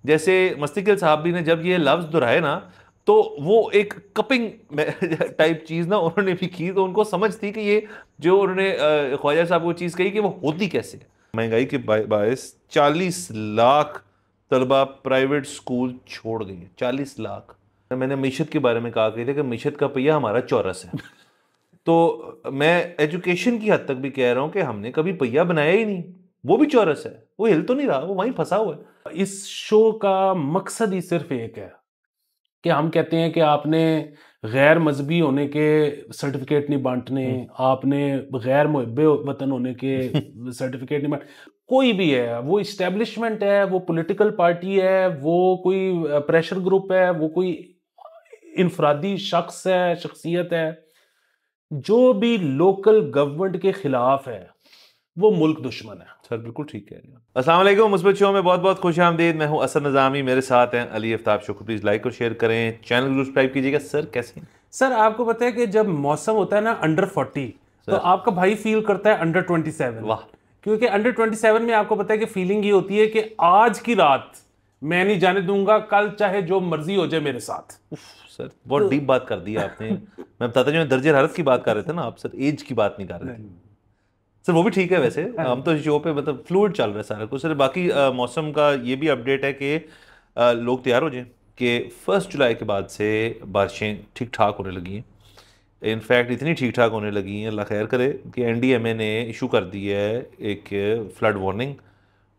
जैसे मस्तिकिल साहब भी ने जब ये लफ्ज दोहराए ना, तो वो एक कपिंग टाइप चीज ना उन्होंने भी की, तो उनको समझ थी कि ये जो उन्होंने ख्वाजा साहब को चीज कही कि वो होती कैसे है। महंगाई के बायस 40 लाख तलबा प्राइवेट स्कूल छोड़ गए हैं। 40 लाख। मैंने मीशत के बारे में कहा कि कि मीशत का पहिया हमारा चौरस है। तो मैं एजुकेशन की हद तक भी कह रहा हूं कि हमने कभी पहिया बनाया ही नहीं, वो भी चौरस है, वो हिल तो नहीं रहा, वो वहीं फंसा हुआ है। इस शो का मकसद ही सिर्फ एक है कि हम कहते हैं कि आपने गैर मजहबी होने के सर्टिफिकेट नहीं बांटने, आपने गैर मुहिब्बे वतन होने के सर्टिफिकेट नहीं बांटने। कोई भी है, वो इस्टेब्लिशमेंट है, वो पॉलिटिकल पार्टी है, वो कोई प्रेशर ग्रुप है, वो कोई इनफरादी शख्स है, शख्सियत है, जो भी लोकल गवर्नमेंट के खिलाफ है वो मुल्क दुश्मन है। सर बिल्कुल ठीक है। अस्सलाम वालेकुम, मुस्बत शो में बहुत बहुत खुश आमदीद। मैं हूं असद निज़ामी, मेरे साथ हैं Ali Aftab show. Please like और शेयर करें, चैनल को सब्सक्राइब कीजिएगा। सर कैसे हैं? सर आपको पता है कि जब मौसम होता है ना अंडर 40, तो सर आपका भाई फील करता है अंडर 27। वाह। क्योंकि अंडर 27 में आपको पता है कि फीलिंग ये होती है कि आज की रात मैं नहीं जाने दूंगा, कल चाहे जो मर्जी हो जाए मेरे साथ। उफ, सर बहुत डीप बात कर दी आपने। मैं बताता जो दर्जे हरारत की बात कर रहे थे ना आप, सर एज की बात नहीं कर रहे थे। सर वो भी ठीक है, वैसे हम तो शो पे मतलब फ्लूइड चल रहा है सारा कुछ। सर बाकी मौसम का ये भी अपडेट है कि लोग तैयार हो जाएं कि 1 जुलाई के बाद से बारिशें ठीक ठाक होने लगी हैं। इनफैक्ट इतनी ठीक ठाक होने लगी हैं, अल्लाह खैर करे, कि एनडीएमए ने इशू कर दी है एक फ्लड वार्निंग,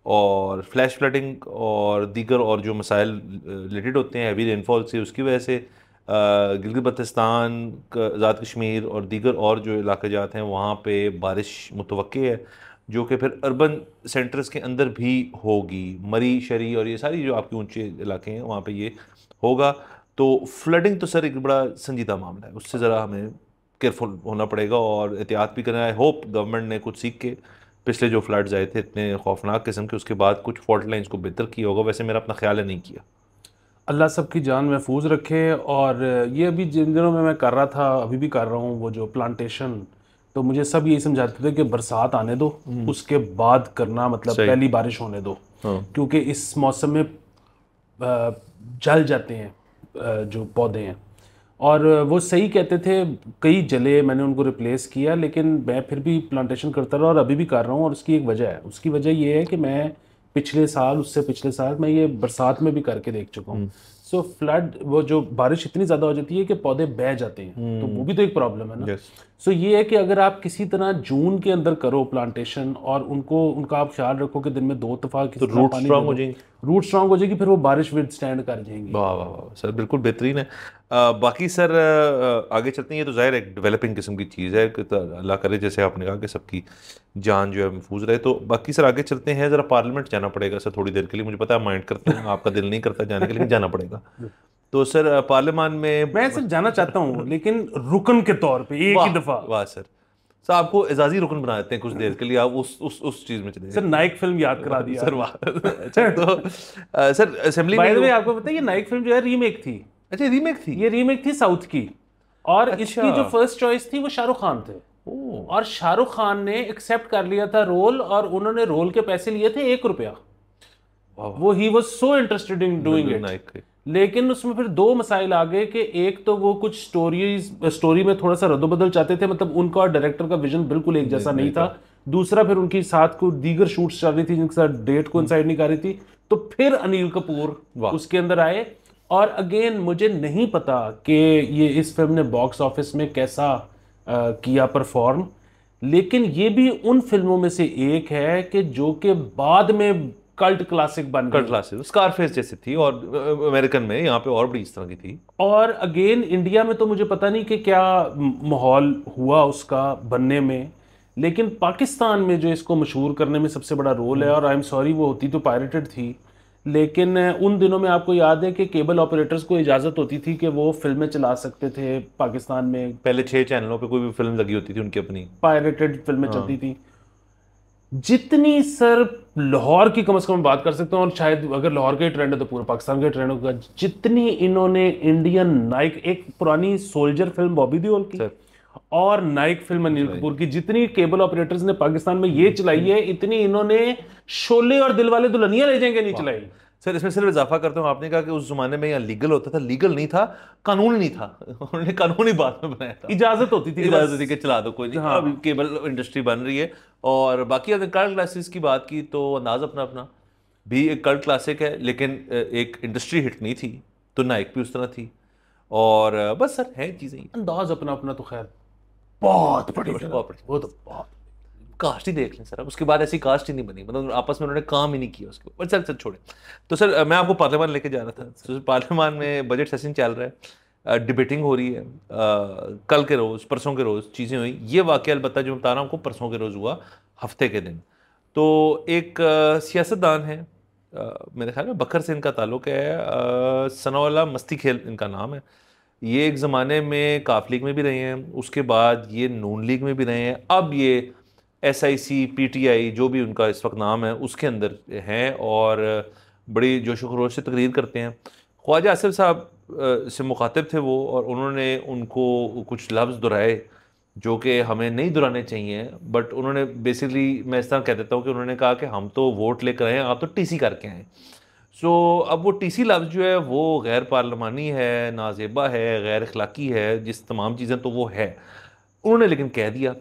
और फ्लैश फ्लडिंग और दीगर और जो मसाइल रिलेटेड होते हैं हैवी रेनफॉल से, उसकी वजह से गिलगित बल्तिस्तान, आज़ाद कश्मीर और दीगर और जो इलाके जाते हैं वहाँ पे बारिश मुतवक्के है, जो कि फिर अर्बन सेंटर्स के अंदर भी होगी। मरी शरी और ये सारी जो आपके ऊंचे इलाके हैं वहाँ पे ये होगा। तो फ्लडिंग तो सर एक बड़ा संजीदा मामला है, उससे ज़रा हमें केयरफुल होना पड़ेगा और एहतियात भी करना है। होप गवर्नमेंट ने कुछ सीख के पिछले जो फ्लड्स आए थे इतने खौफनाक किस्म के, उसके बाद कुछ फॉल्ट लाइन्स को बेहतर किया होगा। वैसे मेरा अपना ख्याल है नहीं किया। अल्लाह सबकी जान महफूज रखे। और ये अभी जिन दिनों में मैं कर रहा था, अभी भी कर रहा हूँ, वो जो प्लांटेशन, तो मुझे सब यही समझाते थे कि बरसात आने दो, उसके बाद करना, मतलब सही। पहली बारिश होने दो। हाँ। क्योंकि इस मौसम में जल जाते हैं जो पौधे हैं। और वो सही कहते थे, कई जले, मैंने उनको रिप्लेस किया, लेकिन मैं फिर भी प्लांटेशन करता रहा और अभी भी कर रहा हूँ। और उसकी एक वजह है, उसकी वजह ये है कि मैं पिछले साल, उससे पिछले साल मैं ये बरसात में भी करके देख चुका हूँ। सो फ्लड, वो जो बारिश इतनी ज़्यादा हो जाती है कि पौधे बह जाते हैं, तो वो भी तो एक प्रॉब्लम है ना। यस। सो ये है कि अगर आप किसी तरह जून के अंदर करो प्लांटेशन, और उनका आप ख्याल रखो कि दिन में 2 दफ़ा तो किसी तरह रूट पानी दे स्ट्रांग हो दो, जाएंगे। रूट स्ट्रांग हो जाएगी, फिर वो बारिश विद स्टैंड कर जाएंगी। वाह वाह वाह सर, बिल्कुल बेहतरीन है। बाकी सर आगे चलते हैं। ये तो ज़ाहिर एक डेवलपिंग किस्म की चीज़ है कि तो अल्लाह करे जैसे आपने कहा कि सबकी जान जो है महफूज रहे। तो बाकी सर आगे चलते हैं, ज़रा पार्लियामेंट जाना पड़ेगा सर थोड़ी देर के लिए। मुझे पता है माइंड करते हैं, आपका दिल नहीं करता जाने के, लेकिन जाना पड़ेगा। तो सर पार्लियामान में मैं सिर्फ जाना चाहता हूँ, लेकिन रुकन के तौर पे एक ही वाह दफा। वाह सर। सर आपको एजाजी रुकन बना देते हैं कुछ देर के लिए, आप उस चीज़ में चले सर जाइए। नाइक फिल्म याद करा दिया सर आपने। वाह। अच्छा तो sir assembly by the way, में। आपको पता है ये नाइक फिल्म जो है रीमेक थी। अच्छा रीमेक थी। ये रीमेक थी साउथ की, और अच्छा। इसकी जो फर्स्ट चॉइस थी वो शाहरुख खान थे। ओ। और शाहरुख खान ने एक्सेप्ट कर लिया था रोल, और उन्होंने रोल के पैसे लिए थे 1 रुपया। वाह। वो he was so interested in doing it. Naik. लेकिन उसमें फिर 2 मसाइल आ गए कि एक तो वो कुछ स्टोरी में थोड़ा सा रद्दोबदल चाहते थे, मतलब उनका और डायरेक्टर का विजन बिल्कुल एक जैसा नहीं था। दूसरा, फिर उनकी साथ को दीगर शूट्स चल रही थी जिनके साथ डेट कोइंसाइड नहीं कर रही थी। तो फिर अनिल कपूर वाह। उसके अंदर आए। और अगेन मुझे नहीं पता कि ये इस फिल्म ने बॉक्स ऑफिस में कैसा किया परफॉर्म, लेकिन ये भी उन फिल्मों में से एक है कि जो कि बाद में कल्ट क्लासिक बन कल्ट गई। क्लासिक स्कारफेस जैसी थी, और अमेरिकन में यहाँ पे और बड़ी इस तरह की थी। और अगेन इंडिया में तो मुझे पता नहीं कि क्या माहौल हुआ उसका बनने में, लेकिन पाकिस्तान में जो इसको मशहूर करने में सबसे बड़ा रोल है, और आई एम सॉरी वो होती तो पायरेटेड थी, लेकिन उन दिनों में आपको याद है कि केबल ऑपरेटर्स को इजाज़त होती थी कि वो फिल्में चला सकते थे पाकिस्तान में। पहले 6 चैनलों पे कोई भी फिल्म लगी होती थी उनकी अपनी। पायरेटेड फिल्में चलती हाँ। थी। जितनी सर लाहौर की कम से कम बात कर सकते हैं, और शायद अगर लाहौर का ही ट्रेंड है तो पूरा पाकिस्तान का ट्रेंड होगा, जितनी इन्होंने इंडियन नाइक, एक पुरानी सोल्जर फिल्म बॉबी देओल की सर और नाइक फिल्म अनिल कपूर की, जितनी केबल ऑपरेटर्स ने पाकिस्तान में ये चलाई है, इतनी इन्होंने शोले और दिलवाले दुल्हनिया ले जाएंगे नहीं चलाई। सर इसमें सिर्फ इजाफा करता हूँ, आपने कहा कि उस जमाने में यहाँ लीगल होता था, लीगल नहीं था, कानून नहीं था। उन्होंने कानूनी बाद में बनाया था, इजाजत होती थी, इजाजत थी कि चला दो, कोई नहीं। हाँ। अभी केबल इंडस्ट्री बन रही है। और बाकी अगर कल्ट क्लासेस की बात की तो अंदाज अपना अपना भी एक कल्ट क्लासिक है, लेकिन एक इंडस्ट्री हिट नहीं थी, तो नाइक भी उस तरह थी। और बस सर है चीज़ें, अंदाज अपना अपना तो खैर बहुत बड़ी जगह, बहुत बड़ी। वो तो बहुत। कास्ट ही देख लें सर, अब उसके बाद ऐसी कास्ट ही नहीं बनी, मतलब आपस में उन्होंने काम ही नहीं किया उसके ऊपर। चल छोड़े। तो सर मैं आपको पार्लियामान लेके जा रहा था। तो पार्लियामान में बजट सेशन चल रहा है, डिबेटिंग हो रही है। कल के रोज़, परसों के रोज़ चीज़ें हुई। ये वाक़या अलबत्ता जो बता रहा हूँ आपको परसों के रोज़ हुआ, हफ्ते के दिन। तो एक सियासतदान है, मेरे ख्याल में बकर से इनका ताल्लुक़ है, सनाउल्लाह मस्ती खेल इनका नाम है। ये एक ज़माने में काफ लीग में भी रहे हैं, उसके बाद ये नून लीग में भी रहे हैं, अब ये SIC PTI जो भी उनका इस वक्त नाम है उसके अंदर हैं, और बड़ी जोश खरोश से तकरीर करते हैं। ख्वाजा आसिफ साहब से मुखातिब थे वो, और उन्होंने उनको कुछ लफ्ज़ दोहराए जो कि हमें नहीं दोहराने चाहिए, बट उन्होंने बेसिकली, मैं इस तरह कह देता हूँ कि उन्होंने कहा कि हम तो वोट लेकर आए हैं, आप तो TC करके आए। सो अब वो TC लफ्ज़ जो है वो गैर पार्लिमानी है, नाजेबा है, गैर अखलाकी है, जिस तमाम चीज़ें तो वो है, उन्होंने लेकिन कह दिया।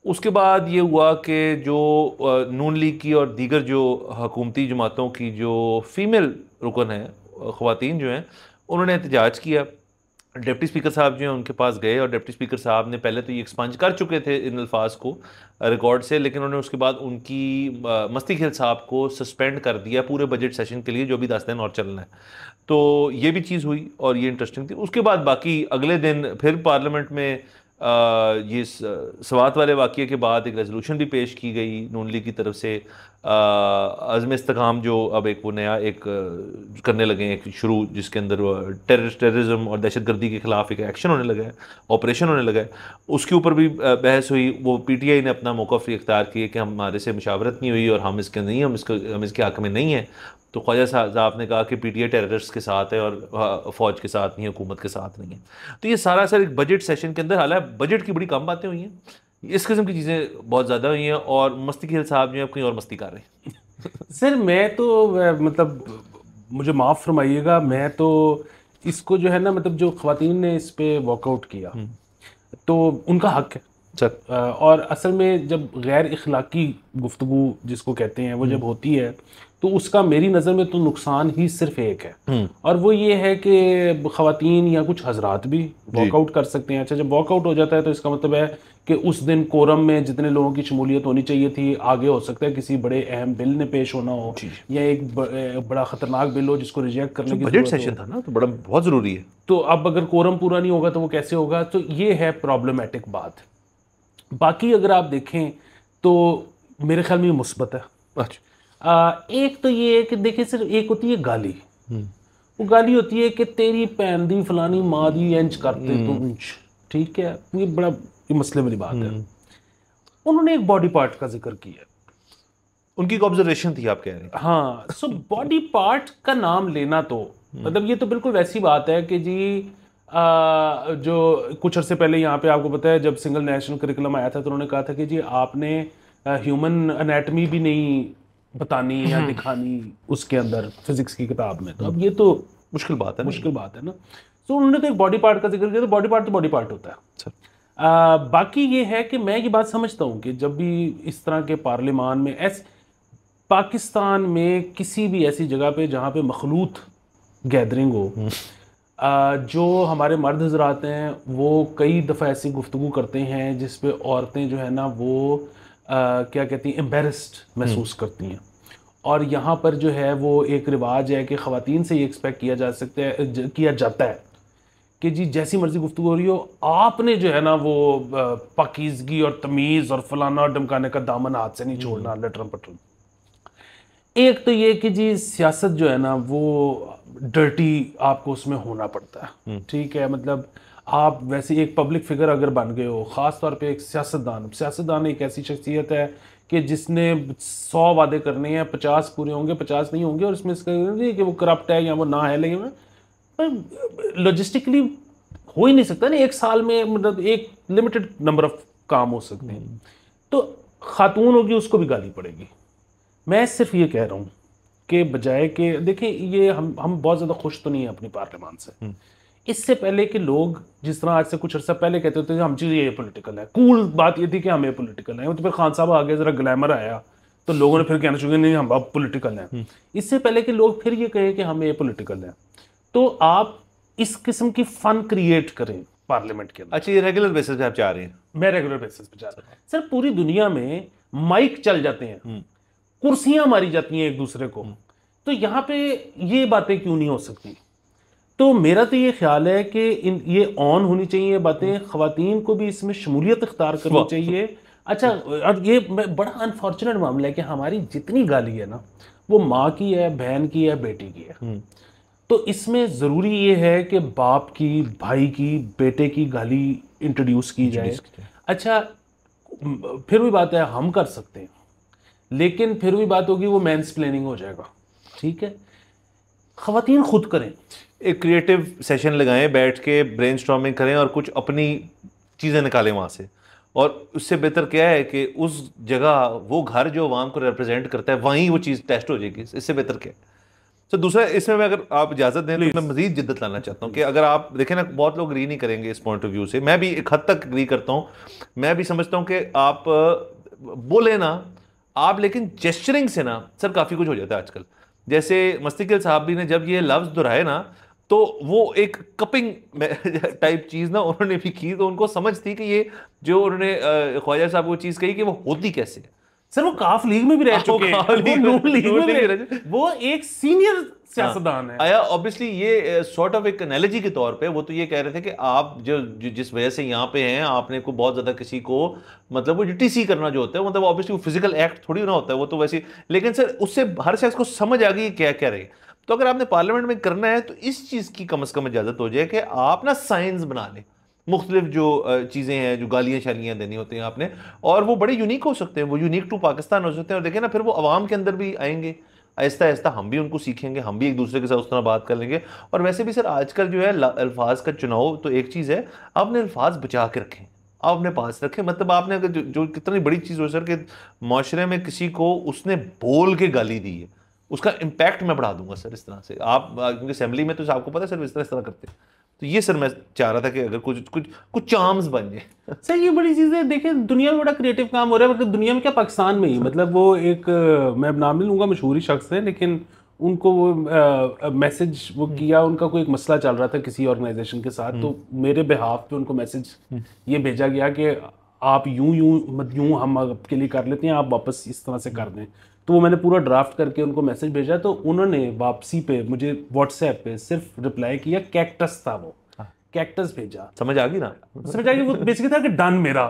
उसके बाद ये हुआ कि जो नून लीग की और दीगर जो हुकूमती जमातों की जो फीमेल रुकन हैं, ख़वातीन जो हैं, उन्होंने एहतजाज किया। डिप्टी स्पीकर साहब जो हैं उनके पास गए, और डिप्टी स्पीकर साहब ने पहले तो ये एक्सपंज कर चुके थे इन अल्फाज को रिकॉर्ड से, लेकिन उन्होंने उसके बाद उनकी मस्ती खेल साहब को सस्पेंड कर दिया पूरे बजट सेशन के लिए, जो भी 10 दिन और चलना है। तो ये भी चीज़ हुई और ये इंटरेस्टिंग थी। उसके बाद बाकी अगले दिन फिर पार्लियामेंट में ये सवात वाले वाक़ये के बाद एक रेजोल्यूशन भी पेश की गई नून लीग की तरफ से, अज़्म इस्तेकाम जो अब एक वो नया एक करने लगे हैं, एक शुरू, जिसके अंदर टेररिज्म और दहशतगर्दी के ख़िलाफ़ एक एक्शन होने लगा है, ऑपरेशन होने लगा है। उसके ऊपर भी बहस हुई। वो PTI ने अपना मौक़िफ़ इख्तियार किया कि हमारे से मशावरत नहीं हुई और हम इसके नहीं, हम इसके हक़ में नहीं हैं। तो ख्वाजा साहब ने कहा कि PTI टेररिस्ट के साथ है और फ़ौज के साथ नहीं है, हुकूमत के साथ नहीं है। तो ये सारा सर एक बजट सेशन के अंदर, हालांकि बजट की बड़ी कम बातें हुई हैं, इस किस्म की चीज़ें बहुत ज़्यादा हुई हैं, और मस्ती खेल साहब जो है कहीं और मस्ती कर रहे हैं। सर मैं तो मतलब मुझे माफ़ फरमाइएगा, मैं तो इसको जो है ना, मतलब जो ख़वातीन ने इस पे वॉकआउट किया तो उनका हक है सर। और असल में जब गैर इखलाकी गुफ्तगू जिसको कहते हैं वो जब होती है तो उसका मेरी नज़र में तो नुकसान ही सिर्फ एक है, और वो ये है कि ख़वातीन या कुछ हजरात भी वॉकआउट कर सकते हैं। अच्छा, जब वॉकआउट हो जाता है तो इसका मतलब है कि उस दिन कोरम में जितने लोगों की शमूलियत होनी चाहिए थी, आगे हो सकता है किसी बड़े अहम बिल ने पेश होना हो, या एक बड़ा ख़तरनाक बिल हो जिसको रिजेक्ट करने की बजट सेशन था ना, तो बड़ा बहुत ज़रूरी है। तो अब अगर कोरम पूरा नहीं होगा तो वो कैसे होगा? तो ये है प्रॉब्लमेटिक बात। बाकी अगर आप देखें तो मेरे ख्याल में ये मुस्बत है। अच्छा, एक तो ये है कि देखिए सिर्फ एक होती है गाली, वो गाली होती है कि तेरी भैन दी फलानी माँ दी इंच करते तो इंच, ठीक है, ये बड़ा ये मसले वाली बात है। उन्होंने एक बॉडी पार्ट का जिक्र किया, उनकी एक ऑब्जर्वेशन थी, आप कह रहे हैं। हाँ, सो बॉडी पार्ट का नाम लेना तो मतलब ये तो बिल्कुल वैसी बात है कि जी जो कुछ अर्से पहले यहाँ पे आपको पता है जब सिंगल नेशनल करिकुलम आया था तो उन्होंने कहा था कि जी आपने ह्यूमन एनाटमी भी नहीं बतानी या दिखानी उसके अंदर फिजिक्स की किताब में, तो अब ये तो मुश्किल बात है, मुश्किल बात है ना। तो उन्होंने तो एक बॉडी पार्ट का जिक्र किया, तो बॉडी पार्ट होता है। बाकी ये है कि मैं ये बात समझता हूँ कि जब भी इस तरह के पार्लियामान में पाकिस्तान में किसी भी ऐसी जगह पे जहाँ पे मखलूत गैदरिंग हो, जो हमारे मर्द हजरात हैं वो कई दफ़ा ऐसी गुफ्तगू करते हैं जिस पे औरतें जो है ना वो क्या कहती हैं, एम्बेरस्ड महसूस करती हैं, और यहाँ पर जो है वो एक रिवाज है कि ख़वातीन से ये एक्सपेक्ट किया जाता है कि जी जैसी मर्जी गुफ्तगू हो रही हो, आपने जो है ना वो पाकीज़गी और तमीज़ और फलाना डमकाने का दामन हाथ से नहीं छोड़ना, लटरम पटरम। एक तो ये कि जी सियासत जो है ना वो डर्टी आपको उसमें होना पड़ता है, ठीक है, मतलब आप वैसे एक पब्लिक फिगर अगर बन गए हो, ख़ास तौर पे एक सियासतदान एक ऐसी शख्सियत है कि जिसने 100 वादे करने हैं, 50 पूरे होंगे, 50 नहीं होंगे, और इसमें कि वो करप्ट है या वो ना है, लेकिन लॉजिस्टिकली हो ही नहीं सकता ना, एक साल में मतलब एक लिमिटेड नंबर ऑफ काम हो सकते हैं, तो खातून होगी उसको भी गाली पड़ेगी। मैं सिर्फ ये कह रहा हूँ के बजाय कि देखें, ये हम बहुत ज़्यादा खुश तो नहीं है अपनी पार्लियामान से। इससे पहले कि लोग जिस तरह आज से कुछ अर्सा पहले कहते थे हम चीज़ ये पॉलिटिकल है, कूल बात ये थी कि हम ये पॉलिटिकल हैं, तो फिर खान साहब आगे ज़रा ग्लैमर आया तो लोगों ने फिर कहना शुरू किया नहीं हम अब पॉलिटिकल हैं। इससे पहले कि लोग फिर ये कहे कि हम ये पॉलिटिकल हैं, तो आप इस किस्म की फन क्रिएट करें पार्लियामेंट के अंदर। अच्छा, ये रेगुलर बेसिस पे आप चाह रहे हैं? मैं रेगुलर बेसिस पे चाह रहा हूँ सर। पूरी दुनिया में माइक चल जाते हैं, कुर्सियां मारी जाती हैं एक दूसरे को, तो यहाँ पे ये बातें क्यों नहीं हो सकती? तो मेरा तो ये ख्याल है कि ये ऑन होनी चाहिए बातें, ख्वातीन को भी इसमें शमूलियत इख्तियार करनी चाहिए। अच्छा, और ये बड़ा अनफॉर्चुनेट मामला है कि हमारी जितनी गाली है ना वो माँ की है, बहन की है, बेटी की है। तो इसमें ज़रूरी ये है कि बाप की, भाई की, बेटे की गाली इंट्रोड्यूस की जाए। अच्छा, फिर भी बात है हम कर सकते हैं, लेकिन फिर भी बात होगी वो मैंसप्लेनिंग हो जाएगा। ठीक है, ख़वातीन खुद करें, एक क्रिएटिव सेशन लगाएं, बैठ के ब्रेनस्टॉर्मिंग करें और कुछ अपनी चीज़ें निकालें वहाँ से। और उससे बेहतर क्या है कि उस जगह वो घर जो आवाम को रिप्रेजेंट करता है वहीं वो चीज़ टेस्ट हो जाएगी। इससे बेहतर क्या है? तो दूसरा, इसमें मैं अगर आप इजाज़त दें तो मैं मज़ीद जिद्दत लाना चाहता हूँ कि अगर आप देखें ना, बहुत लोग एग्री नहीं करेंगे इस पॉइंट ऑफ व्यू से, मैं भी एक हद तक एग्री करता हूँ। मैं भी समझता हूँ कि आप बोले ना आप, लेकिन जेस्चरिंग से ना सर काफ़ी कुछ हो जाता है आजकल। जैसे मस्तिकिल साहब भी ने जब ये लफ्ज़ दोहराए ना, तो वो एक कपिंग टाइप चीज़ ना उन्होंने भी की, तो उनको समझ थी कि ये जो उन्होंने ख्वाजा साहब को चीज़ कही कि वो होती कैसे है। सर वो काफ लीग में भी रह चुके हैं, वो एक सीनियर सियासतदान है। आया ऑब्वियसली ये सॉर्ट ऑफ एक एनालॉजी के तौर पे वो तो ये कह रहे थे कि आप जो जिस वजह से यहाँ पे हैं, आपने को बहुत ज़्यादा किसी को मतलब वो टीसी करना जो होता है, मतलब ऑब्वियसली वो फिजिकल एक्ट थोड़ी ना होता है, वो तो वैसे। लेकिन सर उससे हर शख्स को समझ आ गई क्या क्या रहे। तो अगर आपने पार्लियामेंट में करना है तो इस चीज़ की कम से कम इजाज़त हो जाए कि आप ना साइंस बना लें, मुख्तलिफ जो चीज़ें हैं, जो गालियाँ शालियाँ देनी होती हैं आपने, और वो बड़े यूनिक हो सकते हैं, वो यूनिक टू पाकिस्तान हो सकते हैं। और देखें ना, फिर वो आवाम के अंदर भी आएंगे, आहिस्ता आहिस्ता हम भी उनको सीखेंगे, हम भी एक दूसरे के साथ उस तरह बात कर लेंगे। और वैसे भी सर आजकल जो है अल्फाज का चुनाव तो एक चीज़ है, आपने अल्फाज बचा के रखें, आप अपने पास रखें। मतलब आपने अगर जो कितनी बड़ी चीज़ हो सर कि माशरे में किसी को उसने बोल के गाली दी है, उसका इम्पैक्ट मैं बढ़ा दूंगा सर इस तरह से। आप क्योंकि असेंबली में तो आपको पता है सर इस तरह करते हैं। तो ये सर मैं चाह रहा था कि अगर कुछ चार्म्स बन जाए। सर ये बड़ी चीज़ है, देखिए दुनिया में बड़ा क्रिएटिव काम हो रहा है, मतलब दुनिया में क्या पाकिस्तान में ही, मतलब वो एक मैं नाम नहीं लूँगा, मशहूरी शख्स है, लेकिन उनको वो मैसेज वो किया, उनका कोई एक मसला चल रहा था किसी ऑर्गेनाइजेशन के साथ, तो मेरे बिहाफ पे उनको मैसेज ये भेजा गया कि आप यूं हम आपके लिए कर लेते हैं, आप वापस इस तरह से कर दें। तो वो मैंने पूरा ड्राफ्ट करके उनको मैसेज भेजा, तो उन्होंने वापसी पे मुझे व्हाट्सएप पे सिर्फ रिप्लाई किया, कैक्टस था वो, कैक्टस भेजा। समझ आ गई ना? समझ आ गई, वो बेसिकली था कि डन मेरा।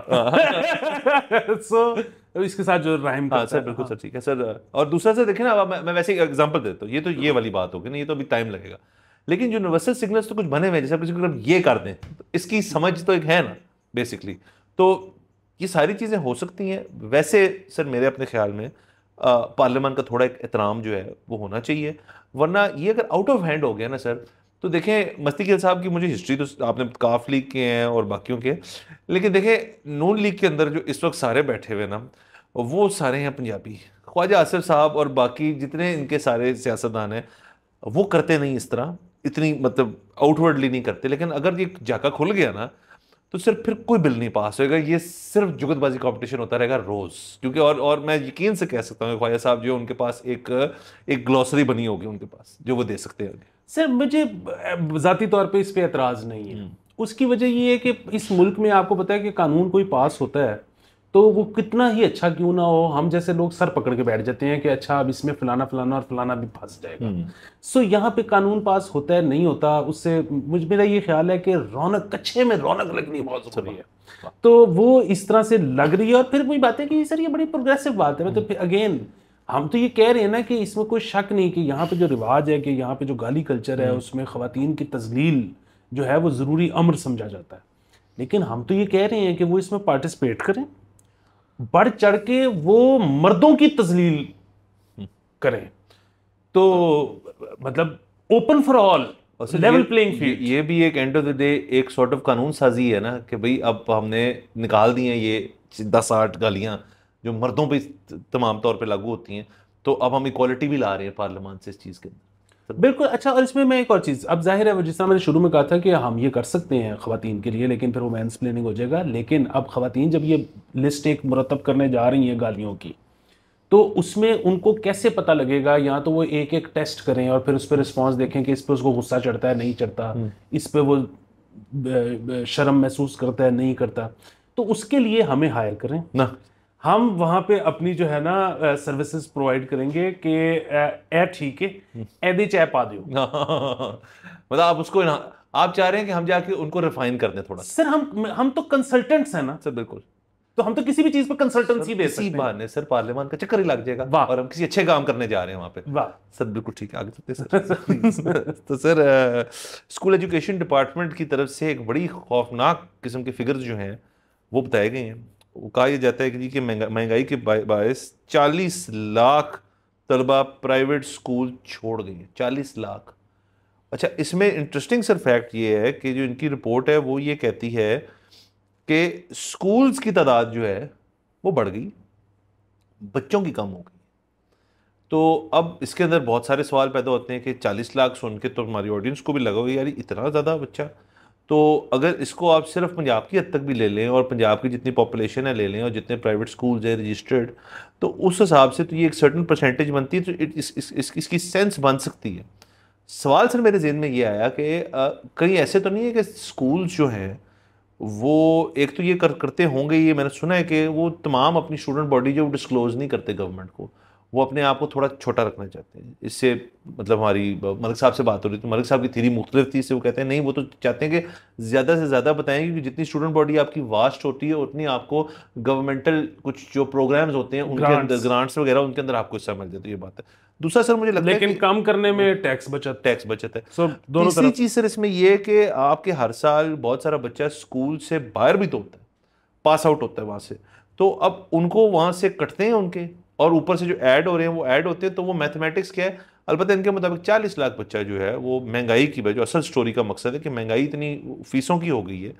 सो इसके साथ जो राइम करता सर बिल्कुल सर, ठीक है सर। और दूसरा सर देखें ना, अब मैं वैसे एग्जांपल देता हूँ, ये तो ये वाली बात होगी ना, ये तो अभी टाइम लगेगा, लेकिन यूनिवर्सल सिग्नल्स तो कुछ बने हुए हैं, जैसे किसी को ये कर दें तो इसकी समझ तो एक है ना बेसिकली। तो ये सारी चीज़ें हो सकती हैं। वैसे सर मेरे अपने ख्याल में पार्लियामेंट का थोड़ा एक एहतराम जो है वो होना चाहिए, वरना ये अगर आउट ऑफ हैंड हो गया ना सर, तो देखें मस्तिकिल साहब की मुझे हिस्ट्री तो आपने काफ लीग के हैं और बाकियों के, लेकिन देखें नून लीग के अंदर जो इस वक्त सारे बैठे हुए ना, वो सारे हैं पंजाबी। ख्वाजा आसिफ साहब और बाकी जितने इनके सारे सियासतदान हैं वो करते नहीं इस तरह, इतनी मतलब आउटवर्डली नहीं करते। लेकिन अगर ये जाका खुल गया ना तो सिर्फ फिर कोई बिल नहीं पास होएगा, ये सिर्फ जुगतबाजी कंपटीशन होता रहेगा रोज। क्योंकि और मैं यकीन से कह सकता हूँ ख्वाजा साहब जो उनके पास एक ग्लॉसरी बनी होगी उनके पास जो वो दे सकते हैं। सर मुझे ज़ाती तौर पे इस पे एतराज़ नहीं है। उसकी वजह ये है कि इस मुल्क में आपको पता है कि कानून कोई पास होता है तो वो कितना ही अच्छा क्यों ना हो, हम जैसे लोग सर पकड़ के बैठ जाते हैं कि अच्छा अब इसमें फलाना फलाना और फलाना भी फंस जाएगा। सो यहाँ पे कानून पास होता है नहीं होता, उससे मेरा ये ख्याल है कि रौनक, कच्छे में रौनक लगनी बहुत ज़रूरी है। तो वो इस तरह से लग रही है। और फिर वही बात है कि सर ये बड़ी प्रोग्रेसिव बात है। मतलब अगेन हम तो ये कह रहे हैं ना कि इसमें कोई शक नहीं कि यहाँ पे जो रिवाज है, कि यहाँ पे जो गाली कल्चर है, उसमें ख़वातीन की तजलील जो है वो ज़रूरी अमर समझा जाता है। लेकिन हम तो ये कह रहे हैं कि वो इसमें पार्टिसिपेट करें, बढ़ चढ़ के वो मर्दों की तजलील करें, तो मतलब open for all, level playing field. ये भी एक एंड ऑफ द डे एक सॉर्ट ऑफ कानून साजी है ना कि भाई अब हमने निकाल दी हैं ये 10-8 गालियां जो मर्दों पे तमाम तौर पे लागू होती हैं, तो अब हम इक्वालिटी भी ला रहे हैं पार्लियामान से इस चीज़ के अंदर। बिल्कुल। अच्छा, और इसमें मैं एक और चीज़, अब जाहिर है वो जिस तरह मैंने शुरू में कहा था कि हम ये कर सकते हैं ख़वातीन के लिए, लेकिन फिर वो मैंसप्लेनिंग हो जाएगा। लेकिन अब ख़वातीन जब ये लिस्ट एक मुरतब करने जा रही हैं गालियों की, तो उसमें उनको कैसे पता लगेगा? या तो वो एक एक टेस्ट करें और फिर उस पर रिस्पॉन्स देखें कि इस पर उसको गुस्सा चढ़ता है नहीं चढ़ता, इस पर वो शर्म महसूस करता है नहीं करता, तो उसके लिए हमें हायर करें ना। हम वहाँ पे अपनी जो है ना सर्विसेज प्रोवाइड करेंगे कि ए ठीक है एदे चाय पा दियो। मतलब आप उसको आप चाह रहे हैं कि हम जाके उनको रिफाइन कर दें थोड़ा। सर हम तो कंसल्टेंट्स हैं ना सर बिल्कुल, तो हम तो किसी भी चीज पर कंसल्टेंसी दे सकते इसी हैं। बहाने सर पार्लियामान का चक्कर ही लग जाएगा और हम किसी अच्छे काम करने जा रहे हैं वहाँ पे। वाह सर बिल्कुल ठीक है, आगे चलते सर। तो सर स्कूल एजुकेशन डिपार्टमेंट की तरफ से एक बड़ी खौफनाक किस्म के फिगर्स जो हैं वो बताए गए हैं। वो कहा यह जाता है कि महंगाई के बायस 40 लाख तलबा प्राइवेट स्कूल छोड़ गए हैं। 40 लाख। अच्छा, इसमें इंटरेस्टिंग सर फैक्ट ये है कि जो इनकी रिपोर्ट है वो ये कहती है कि स्कूल्स की तादाद जो है वो बढ़ गई, बच्चों की कम हो गई। तो अब इसके अंदर बहुत सारे सवाल पैदा होते हैं कि 40 लाख सुन के तो हमारी ऑडियंस को भी लगा होगा यार इतना ज़्यादा बच्चा। तो अगर इसको आप सिर्फ पंजाब की हद तक भी ले लें और पंजाब की जितनी पॉपुलेशन है ले लें और जितने प्राइवेट स्कूल्स हैं रजिस्टर्ड, तो उस हिसाब से तो ये एक सर्टन परसेंटेज बनती है, तो इसकी सेंस बन सकती है। सवाल सर मेरे जहन में ये आया कि कहीं ऐसे तो नहीं है कि स्कूल्स जो हैं वो एक तो ये करते होंगे, ये मैंने सुना है कि वो तमाम अपनी स्टूडेंट बॉडी जो डिस्क्लोज नहीं करते गवर्नमेंट को, वो अपने आप को थोड़ा छोटा रखना चाहते हैं। इससे मतलब हमारी मलिक साहब से बात हो रही थी, मलिक साहब की थ्योरी मुख्तलिफ थी, इससे वो कहते हैं नहीं वो तो चाहते हैं कि ज़्यादा से ज़्यादा बताएं क्योंकि जितनी स्टूडेंट बॉडी आपकी वास्ट होती है उतनी आपको गवर्नमेंटल कुछ जो प्रोग्राम्स होते हैं उनके अंदर ग्रांट्स वगैरह उनके अंदर आपको हिस्सा मिल जाता है। ये बात है। दूसरा सर मुझे लगता है लेकिन कम करने में टैक्स बचत है। सो दोनों तीसरी चीज़ सर इसमें यह है कि आपके हर साल बहुत सारा बच्चा स्कूल से बाहर भी तो होता है, पास आउट होता है वहाँ से, तो अब उनको वहाँ से कटते हैं उनके, और ऊपर से जो ऐड हो रहे हैं वो ऐड होते हैं, तो वो मैथमेटिक्स क्या है। अलबत्ता इनके मुताबिक 40 लाख बच्चा जो है वो महंगाई की वजह, जो असल स्टोरी का मकसद है कि महंगाई इतनी फीसों की हो गई है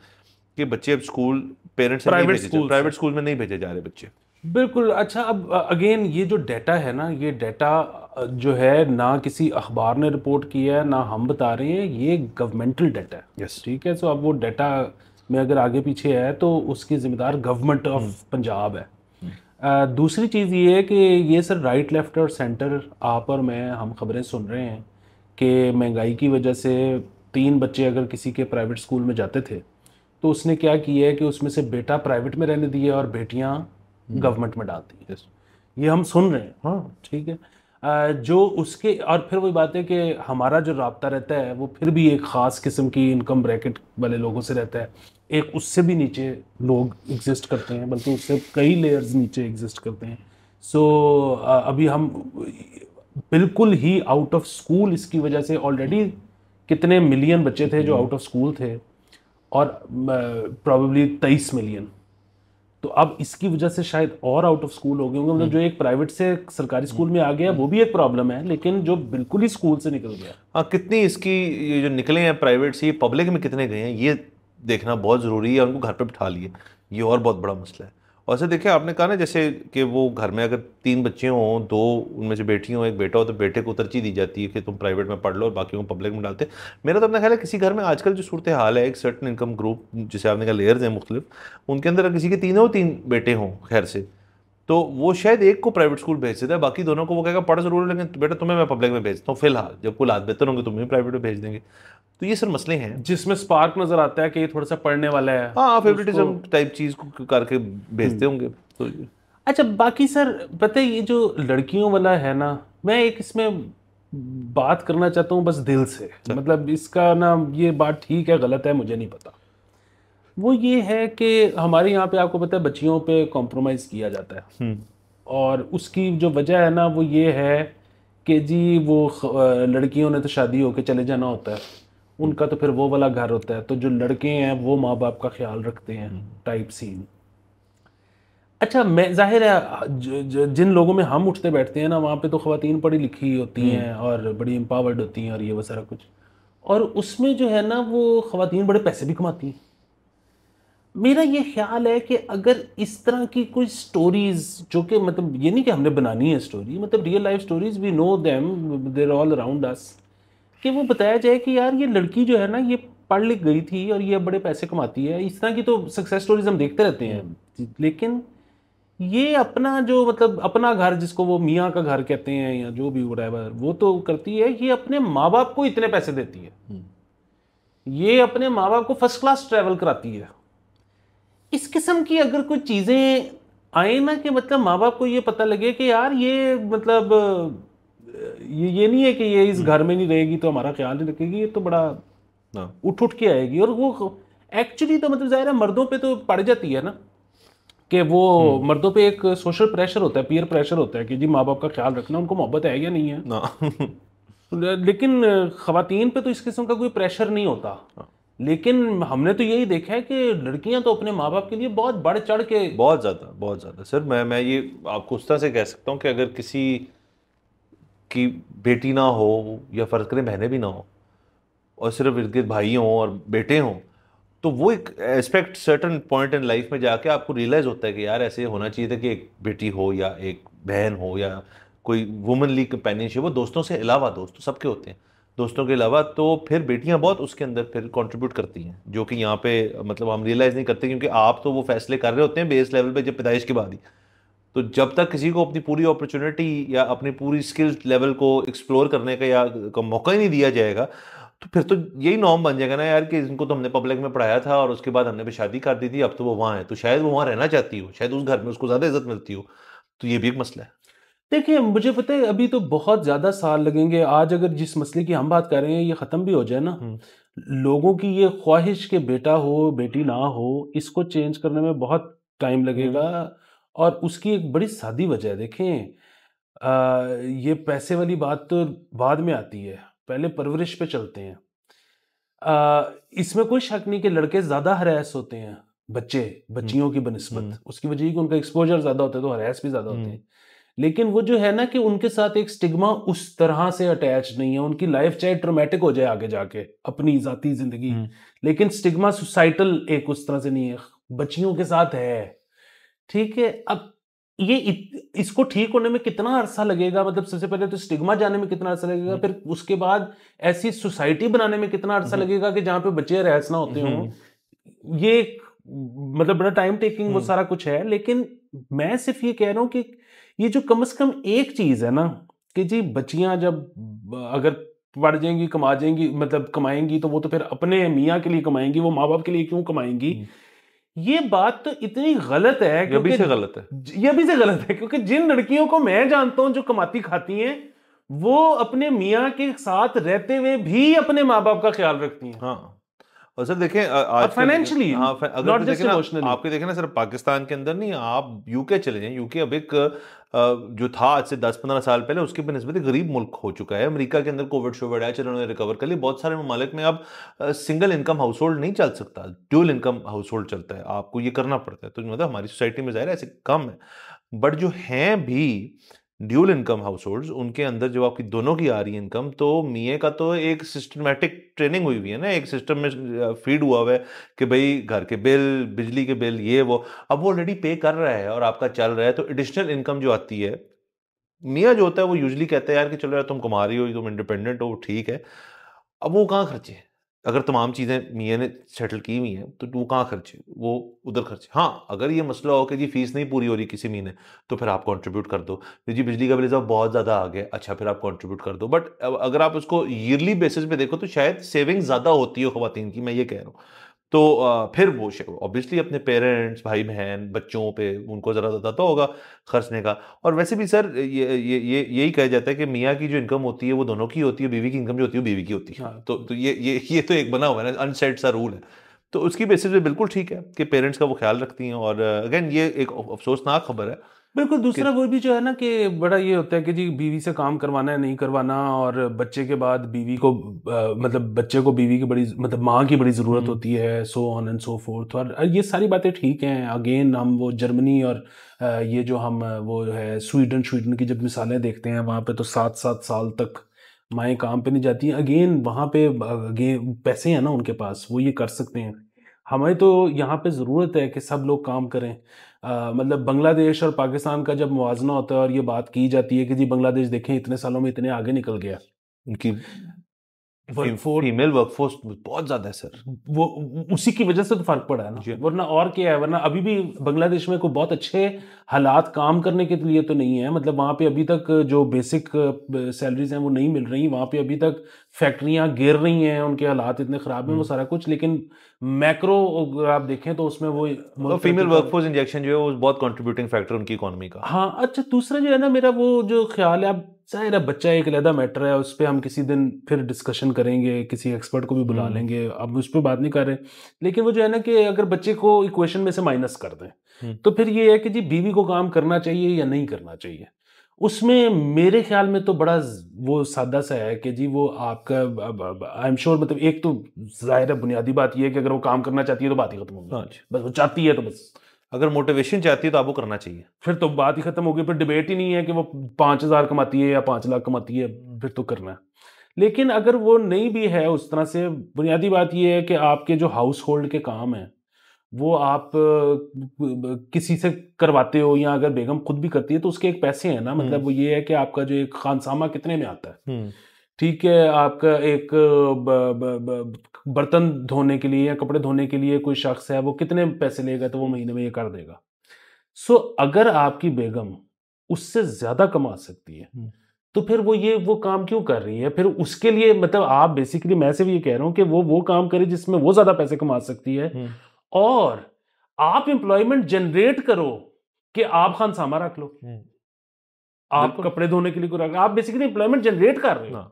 कि बच्चे अब स्कूल पेरेंट्स प्राइवेट स्कूल में नहीं भेजे जा रहे बच्चे। बिल्कुल। अच्छा, अब अगेन ये जो डाटा है ना, ये डाटा जो है ना किसी अखबार ने रिपोर्ट किया है ना हम बता रहे हैं, ये गवर्नमेंटल डाटा है। यस ठीक है। सो अब वो डाटा में अगर आगे पीछे है तो उसकी जिम्मेदार गवर्नमेंट ऑफ पंजाब है। दूसरी चीज़ ये है कि ये सर राइट लेफ्ट और सेंटर आप और मैं हम खबरें सुन रहे हैं कि महंगाई की वजह से 3 बच्चे अगर किसी के प्राइवेट स्कूल में जाते थे तो उसने क्या किया है कि उसमें से बेटा प्राइवेट में रहने दिया और बेटियां गवर्नमेंट में डालती है। ये हम सुन रहे हैं। हाँ ठीक है। जो उसके और फिर वही बात है कि हमारा जो राब्ता रहता है वो फिर भी एक ख़ास किस्म की इनकम ब्रैकेट वाले लोगों से रहता है, एक उससे भी नीचे लोग एग्जिस्ट करते हैं, बल्कि उससे कई लेयर्स नीचे एग्जिस्ट करते हैं। सो अभी हम बिल्कुल ही आउट ऑफ स्कूल इसकी वजह से ऑलरेडी कितने मिलियन बच्चे थे जो आउट ऑफ स्कूल थे, और प्रॉबेबली 23 मिलियन। तो अब इसकी वजह से शायद और आउट ऑफ स्कूल हो गए होंगे। मतलब जो एक प्राइवेट से सरकारी स्कूल में आ गया वो भी एक प्रॉब्लम है, लेकिन जो बिल्कुल ही स्कूल से निकल गया, हाँ कितनी इसकी ये जो निकले हैं प्राइवेट से, ये पब्लिक में कितने गए हैं ये देखना बहुत ज़रूरी है। उनको घर पे बिठा लिए, ये और बहुत बड़ा मसला है। और सर देखिए आपने कहा ना जैसे कि वो घर में अगर 3 बच्चे हों, 2 उनमें से बेटी हो, एक बेटा हो, तो बेटे को तरजीह दी जाती है कि तुम प्राइवेट में पढ़ लो और बाकियों को पब्लिक में डालते। मेरा तो अपना ख्याल है किसी घर में आजकल जो सूरत हाल है, एक सर्टन इनकम ग्रुप जिसे आपने कहा लेयर्स हैं मुख्तलिफ, उनके अंदर किसी के 3 बेटे हों खैर से, तो वो शायद एक को प्राइवेट स्कूल भेज देता है, बाकी दोनों को वो कहेगा पढ़ जरूर लेकिन बेटा तुम्हें मैं पब्लिक में भेजता हूँ फिलहाल, जब कुल हाथ बेहतर होंगे तुम्हें प्राइवेट में भेज देंगे। तो ये सर मसले हैं जिसमें स्पार्क नजर आता है कि ये थोड़ा सा पढ़ने वाला है। हाँ फेवरेटिज्म टाइप चीज को करके भेजते होंगे। तो अच्छा बाकी सर पता है ये जो लड़कियों वाला है ना, मैं एक इसमें बात करना चाहता हूँ बस दिल से, मतलब इसका ना ये बात ठीक है गलत है मुझे नहीं पता। वो ये है कि हमारे यहाँ पे आपको पता है बच्चियों पे कॉम्प्रोमाइज़ किया जाता है, और उसकी जो वजह है ना वो ये है कि जी वो लड़कियों ने तो शादी होके चले जाना होता है, उनका तो फिर वो वाला घर होता है, तो जो लड़के हैं वो माँ बाप का ख्याल रखते हैं टाइप सीन। अच्छा मैं जाहिर है जिन लोगों में हम उठते बैठते हैं ना वहाँ पे तो ख़वातीन पढ़ी लिखी होती हैं और बड़ी एम्पावर्ड होती हैं और ये वो सारा कुछ, और उसमें जो है ना वो ख़वातीन बड़े पैसे भी कमाती हैं। मेरा ये ख्याल है कि अगर इस तरह की कोई स्टोरीज, जो कि मतलब ये नहीं कि हमने बनानी है स्टोरी, मतलब real life stories, we know them, there all around us, कि वो बताया जाए कि यार ये लड़की जो है ना, ये पढ़ लिख गई थी और ये बड़े पैसे कमाती है, इस तरह की तो सक्सेस स्टोरीज हम देखते रहते हैं। लेकिन ये अपना जो मतलब अपना घर, जिसको वो मियाँ का घर कहते हैं या जो भी व्हाटएवर, वो तो करती है, ये अपने माँ बाप को इतने पैसे देती है, ये अपने माँ बाप को फर्स्ट क्लास ट्रैवल कराती है। इस किस्म की अगर कोई चीज़ें आए ना, कि मतलब माँ बाप को ये पता लगे कि यार ये मतलब ये नहीं है कि ये इस घर में नहीं रहेगी तो हमारा ख्याल नहीं रखेगी, ये तो बड़ा उठ उठ के आएगी। और वो एक्चुअली तो मतलब ज़ाहिर है मर्दों पे तो पड़ जाती है ना, कि वो मर्दों पे एक सोशल प्रेशर होता है, पीयर प्रेशर होता है कि जी माँ बाप का ख्याल रखना, उनको मोहब्बत है या नहीं है। लेकिन खवातीन पे तो इस किस्म का कोई प्रेशर नहीं होता। लेकिन हमने तो यही देखा है कि लड़कियां तो अपने माँ बाप के लिए बहुत बढ़ चढ़ के, बहुत ज़्यादा सर। मैं ये आपको उस तरह से कह सकता हूँ कि अगर किसी की बेटी ना हो या फ़र्ज़ करें बहनें भी ना हो और सिर्फ इर्द गिर्द भाई हों और बेटे हों, तो वो एक aspect certain point in life में जाके आपको रियलाइज़ होता है कि यार ऐसे होना चाहिए था कि एक बेटी हो या एक बहन हो या कोई वुमनली कंपेनियनशिप हो, दोस्तों से अलावा, दोस्त तो सबके होते हैं, दोस्तों के अलावा तो फिर बेटियां बहुत उसके अंदर फिर कंट्रीब्यूट करती हैं, जो कि यहाँ पे मतलब हम रियलाइज़ नहीं करते, क्योंकि आप तो वो फैसले कर रहे होते हैं बेस लेवल पे जब पैदाइश के बाद ही। तो जब तक किसी को अपनी पूरी अपॉर्चुनिटी या अपनी पूरी स्किल लेवल को एक्सप्लोर करने का या का मौका ही नहीं दिया जाएगा, तो फिर तो यही नॉर्म बन जाएगा ना यार कि इनको तो हमने पब्लिक में पढ़ाया था और उसके बाद हमने भी शादी कर दी थी, अब तो वो वहाँ है, तो शायद वो वहाँ रहना चाहती हो, शायद उस घर में उसको ज़्यादा इज्जत मिलती हो। तो ये भी एक मसला है। देखिए मुझे पता है अभी तो बहुत ज़्यादा साल लगेंगे। आज अगर जिस मसले की हम बात कर रहे हैं ये ख़त्म भी हो जाए ना, लोगों की ये ख्वाहिश कि बेटा हो बेटी ना हो, इसको चेंज करने में बहुत टाइम लगेगा। और उसकी एक बड़ी सादी वजह है, देखें ये पैसे वाली बात तो बाद में आती है, पहले परवरिश पे चलते हैं। इसमें कोई शक नहीं कि लड़के ज़्यादा हरास होते हैं, बच्चे बच्चियों की बनिस्बत, उसकी वजह है कि उनका एक्सपोजर ज़्यादा होता है तो हरास भी ज़्यादा होते हैं। लेकिन वो जो है ना कि उनके साथ एक स्टिग्मा उस तरह से अटैच नहीं है, उनकी लाइफ चाहे ट्रोमेटिक हो जाए आगे जाके अपनी ज़ाती ज़िंदगी, लेकिन स्टिग्मा सोसाइटल एक उस तरह से नहीं है, बच्चियों के साथ है। ठीक है, अब ये इसको ठीक होने में कितना अरसा लगेगा, मतलब सबसे पहले तो स्टिग्मा जाने में कितना अरसा लगेगा, फिर उसके बाद ऐसी सोसाइटी बनाने में कितना अरसा लगेगा कि जहाँ पे बच्चे रहस ना होते हों। ये एक मतलब बड़ा टाइम टेकिंग वो सारा कुछ है। लेकिन मैं सिर्फ ये कह रहा हूँ कि ये जो कम से कम एक चीज है ना, कि जी बच्चियां जब अगर पढ़ जाएंगी कमा जाएंगी, मतलब कमाएंगी, तो वो तो फिर अपने मियाँ के लिए कमाएंगी, वो माँ बाप के लिए क्यों कमाएंगी। ये बात तो इतनी गलत है, ये भी क्योंकि से गलत है। ये भी से गलत है, क्योंकि जिन लड़कियों को मैं जानता हूं जो कमाती खाती हैं, वो अपने मियाँ के साथ रहते हुए भी अपने माँ बाप का ख्याल रखती हैं। हाँ, और सर देखें और आजकल, फाइनेंशियली, हाँ अगर नॉट तो जस्ट देखें ना, इमोशनली। आपके देखें ना सर, पाकिस्तान के अंदर नहीं, आप यूके चले जाएं, यूके अब एक जो था आज से 10-15 साल पहले उसके बनस्बत गरीब मुल्क हो चुका है। अमेरिका के अंदर कोविड शोविड आया, चलो उन्होंने रिकवर कर लिया। बहुत सारे ममालिक में अब सिंगल इनकम हाउस होल्ड नहीं चल सकता, ड्यूल इनकम हाउस होल्ड चलता है, आपको ये करना पड़ता है। तो मतलब हमारी सोसाइटी में ज़ाहिर है ऐसे कम है, बट जो हैं भी ड्यूल इनकम हाउस होल्ड्स, उनके अंदर जब आपकी दोनों की आ रही है इनकम, तो मियाँ का तो एक सिस्टमेटिक ट्रेनिंग हुई हुई है ना, एक सिस्टम में फीड हुआ हुआ है कि भाई घर के बिल, बिजली के बिल, ये वो, अब वो ऑलरेडी पे कर रहा है और आपका चल रहा है, तो एडिशनल इनकम जो आती है, मियाँ जो होता है वो यूजली कहता है यार कि चलो यार तुम कमा रही हो, तुम इंडिपेंडेंट हो, ठीक है। अब वो कहाँ खर्चे, अगर तमाम चीज़ें मियाँ ने सेटल की हुई हैं तो वो कहाँ खर्चे, वो उधर खर्चे। हाँ, अगर ये मसला हो कि जी फीस नहीं पूरी हो रही किसी महीने, तो फिर आप कंट्रीब्यूट कर दो, जी बिजली का बिल साहब बहुत ज़्यादा आ गया, अच्छा फिर आप कंट्रीब्यूट कर दो। बट अगर आप उसको ईयरली बेसिस पे देखो तो शायद सेविंग ज़्यादा होती है खवातीन की, मैं ये कह रहा हूँ। तो फिर वो ऑब्वियसली अपने पेरेंट्स, भाई बहन, बच्चों पे उनको ज़रा ज़्यादा तो होगा खर्चने का। और वैसे भी सर ये यही कहा जाता है कि मियाँ की जो इनकम होती है वो दोनों की होती है, बीवी की इनकम जो होती है वो बीवी की होती है। हाँ, तो ये तो एक बना हुआ है ना, अनसेट सा रूल है। तो उसकी बेसिस पे बिल्कुल ठीक है कि पेरेंट्स का वो ख्याल रखती हैं। और अगेन ये एक अफसोसनाक खबर है बिल्कुल। कि दूसरा वो भी जो है ना कि बड़ा ये होता है कि जी बीवी से काम करवाना है नहीं करवाना, और बच्चे के बाद बीवी को मतलब बच्चे को बीवी की बड़ी मतलब माँ की बड़ी ज़रूरत होती है, so on and so fourth. और ये सारी बातें ठीक हैं। अगेन हम वो जर्मनी और ये जो हम वो है स्वीडन स्वीडन की जब मिसालें देखते हैं, वहाँ पे तो 7-7 साल तक माएँ काम पे नहीं जाती हैं। अगेन वहाँ पे अगेन पैसे हैं ना उनके पास, वो ये कर सकते हैं। हमें तो यहाँ पे ज़रूरत है कि सब लोग काम करें। मतलब बांग्लादेश और पाकिस्तान का जब मुवाजना होता है और ये बात की जाती है कि जी बांग्लादेश देखें इतने सालों में इतने आगे निकल गया, उनकी वर्कफोर्स फीमेल वर्कफोर्स बहुत ज्यादा है सर। वो उसी की वजह से तो फर्क पड़ा है ना, जी। वरना और क्या है, वरना अभी भी बांग्लादेश में कोई बहुत अच्छे हालात काम करने के लिए तो नहीं है। मतलब वहाँ पे अभी तक जो बेसिक सैलरीज हैं वो नहीं मिल रही, वहाँ पे अभी तक फैक्ट्रियाँ गिर रही हैं, उनके हालात इतने ख़राब हैं, वो सारा कुछ। लेकिन मैक्रो अगर आप देखें तो उसमें वो फीमेल वर्कफोर्स इंजेक्शन जो है वो बहुत कंट्रीब्यूटिंग फैक्टर उनकी इकोनॉमी का। हाँ। अच्छा, दूसरा जो है ना मेरा वो जो ख्याल है, अब जाहिर है बच्चा एक अलग मैटर है, उस पर हम किसी दिन फिर डिस्कशन करेंगे, किसी एक्सपर्ट को भी बुला लेंगे, अब उस पर बात नहीं कर रहे। लेकिन वो जो है ना कि अगर बच्चे को इक्वेशन में से माइनस कर दें तो फिर ये है कि जी बीवी को काम करना चाहिए या नहीं करना चाहिए। उसमें मेरे ख्याल में तो बड़ा वो सादा सा है कि जी वो आपका आई एम श्योर, मतलब एक तो जाहिर है बुनियादी बात ये है कि अगर वो काम करना चाहती है तो बात ही खत्म हो गई, बस वो चाहती है तो बस। अगर मोटिवेशन चाहती है तो आपको करना चाहिए, फिर तो बात ही खत्म हो गई, फिर डिबेट ही नहीं है कि वो 5,000 कमाती है या 5 लाख कमाती है, फिर तो करना है। लेकिन अगर वो नहीं भी है उस तरह से, बुनियादी बात ये है कि आपके जो हाउस होल्ड के काम हैं वो आप किसी से करवाते हो, या अगर बेगम खुद भी करती है तो उसके एक पैसे हैं ना। मतलब वो ये है कि आपका जो एक खानसामा कितने में आता है, ठीक है, आपका एक बर्तन धोने के लिए या कपड़े धोने के लिए कोई शख्स है वो कितने पैसे लेगा, तो वो महीने में ये कर देगा। सो अगर आपकी बेगम उससे ज्यादा कमा सकती है तो फिर वो काम क्यों कर रही है? फिर उसके लिए मतलब आप बेसिकली, मैं से भी ये कह रहा हूं कि वो काम करे जिसमें वो ज्यादा पैसे कमा सकती है, और आप एम्प्लॉयमेंट जनरेट करो कि आप खानसामा रख लो, आप कपड़े धोने के लिए को रख, आप बेसिकली एम्प्लॉयमेंट जनरेट कर रहे हो।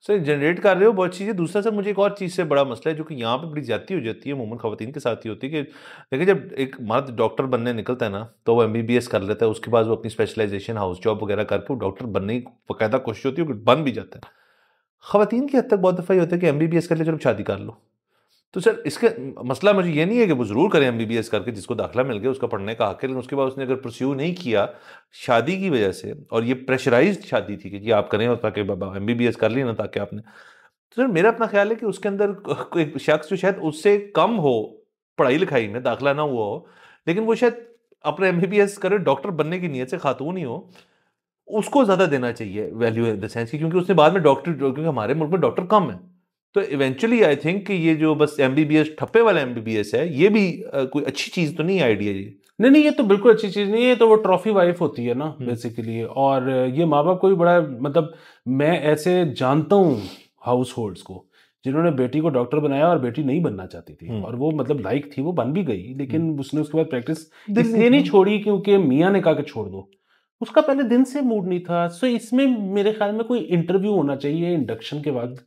सर जनरेट कर रहे हो, बहुत चीज़ है। दूसरा सर मुझे एक और चीज़ से बड़ा मसला है जो कि यहाँ पे बड़ी ज्यादती हो जाती है, अमूमन खवातीन के साथ ही होती है कि देखिए जब एक मर्द डॉक्टर बनने निकलता है ना तो वो MBBS कर लेता है, उसके बाद वो अपनी स्पेशलाइजेशन हाउस जॉब वगैरह करके वो डॉक्टर बनने की बाकायदा कोशिश होती है, बन भी जाता है। खवातीन की हद तक बहुत दफ़ा ये होता है कि MBBS कर ले, चलो शादी कर लो। तो सर इसके मसला मुझे ये नहीं है कि वो ज़रूर करें MBBS करके, जिसको दाखिला मिल गया उसका पढ़ने का हक है, लेकिन उसके बाद उसने अगर परस्यू नहीं किया शादी की वजह से, और ये प्रेशराइज्ड शादी थी कि जी आप करें, और ताकि बाबा MBBS कर लिया ना ताकि आपने, तो सर मेरा अपना ख्याल है कि उसके अंदर कोई शख्स जो शायद उससे कम हो पढ़ाई लिखाई में, दाखिला ना हुआ हो, लेकिन वो शायद अपने MBBS करे, डॉक्टर बनने की नीयत से खातून ही हो, उसको ज़्यादा देना चाहिए वैल्यू इन द सेंस की, क्योंकि उसने बाद में डॉक्टर, क्योंकि हमारे मुल्क में डॉक्टर कम है, तो इवेंचुअली आई थिंक कि ये जो बस MBBS ठप्पे वाला MBBS है, ये भी कोई अच्छी चीज़ तो नहीं है आइडिया ये। नहीं, ये तो बिल्कुल अच्छी चीज़ नहीं है, ये तो वो ट्रॉफी वाइफ होती है ना बेसिकली। और ये माँ बाप को भी बड़ा, मतलब मैं ऐसे जानता हूँ हाउस होल्ड्स को जिन्होंने बेटी को डॉक्टर बनाया और बेटी नहीं बनना चाहती थी, और वो मतलब लाइक थी, वो बन भी गई, लेकिन उसने उसके बाद प्रैक्टिस इसलिए नहीं छोड़ी क्योंकि मियाँ ने कहा कि छोड़ दो, उसका पहले दिन से मूड नहीं था। सो इसमें मेरे ख्याल में कोई इंटरव्यू होना चाहिए इंडक्शन के वक्त,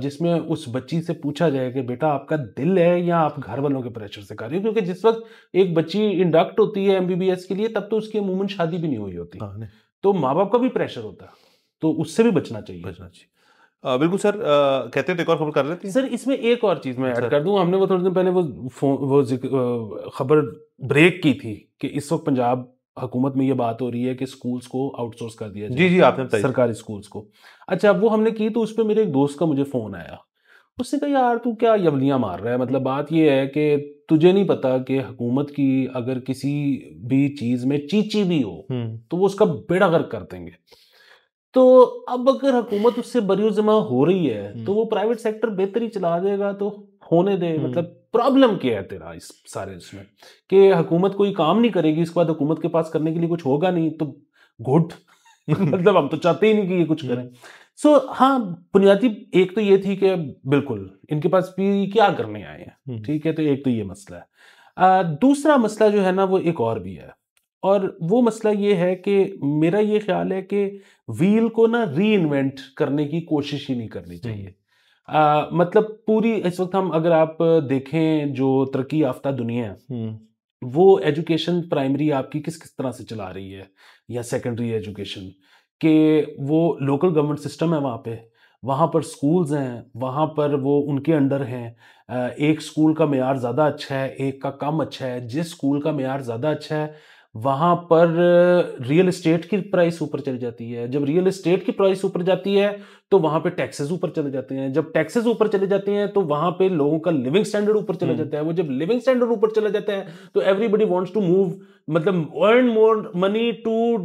जिसमें उस बच्ची से पूछा जाए कि बेटा आपका दिल है या आप घर वालों के प्रेशर से कर रही हो, क्योंकि जिस वक्त एक बच्ची इंडक्ट होती है MBBS के लिए तब तो उसकी अमूमन शादी भी नहीं हुई होती, तो माँ बाप का भी प्रेशर होता है, तो उससे भी बचना चाहिए। बिल्कुल सर। कहते हैं तो एक और खबर कर लेते हैं सर। इसमें एक और चीज़ मैं ऐड कर दूं, हमने वो थोड़े दिन पहले वो खबर ब्रेक की थी कि इस वक्त पंजाब हुकूमत में ये बात हो रही है कि स्कूल्स को आउटसोर्स कर दिया जाए। जी आपने बताया, सरकारी स्कूल्स को। अच्छा, वो हमने की तो उस पर मेरे एक दोस्त का मुझे फ़ोन आया, उसने कहा यार तू क्या यवलियाँ मार रहा है, मतलब बात ये है कि तुझे नहीं पता कि हुकूमत की अगर किसी भी चीज़ में चीची भी हो तो वो उसका बेड़ा गर्क कर देंगे। तो अब अगर हुकूमत उससे बरियोजमा हो रही है तो वो प्राइवेट सेक्टर बेहतर ही चला देगा, तो होने दे। मतलब प्रॉब्लम क्या है तेरा इस सारे इसमें कि हुकूमत कोई काम नहीं करेगी, इसके बाद हुकूमत के पास करने के लिए कुछ होगा नहीं, तो गुड मतलब हम तो चाहते ही नहीं कि ये कुछ करें। सो हाँ, बुनियादी एक तो ये थी कि बिल्कुल इनके पास भी क्या करने आए हैं, ठीक है, तो एक तो ये मसला है। दूसरा मसला जो है ना वो एक और भी है, और वो मसला ये है कि मेरा ये ख्याल है कि व्हील को ना री इन्वेंट करने की कोशिश ही नहीं करनी चाहिए। मतलब पूरी इस वक्त हम अगर आप देखें जो तरक्की याफ्ता दुनिया है वो एजुकेशन प्राइमरी आपकी किस किस तरह से चला रही है, या सेकेंडरी एजुकेशन के वो लोकल गवर्नमेंट सिस्टम है वहाँ पर स्कूल्स हैं, वहाँ पर वो उनके अंडर हैं। एक स्कूल का मेयार ज़्यादा अच्छा है, एक का कम अच्छा है। जिस स्कूल का मेयार ज़्यादा अच्छा है वहां पर रियल एस्टेट की प्राइस ऊपर चली जाती है। जब रियल एस्टेट की प्राइस ऊपर जाती है तो वहां पे टैक्सेस ऊपर चले जाते हैं। जब टैक्सेस ऊपर चले जाते हैं तो वहां पे लोगों का लिविंग स्टैंडर्ड ऊपर चला जाता है। वो जब लिविंग स्टैंडर्ड ऊपर चला जाता है तो एवरीबडी वांट्स टू मूव, मतलब earn more money to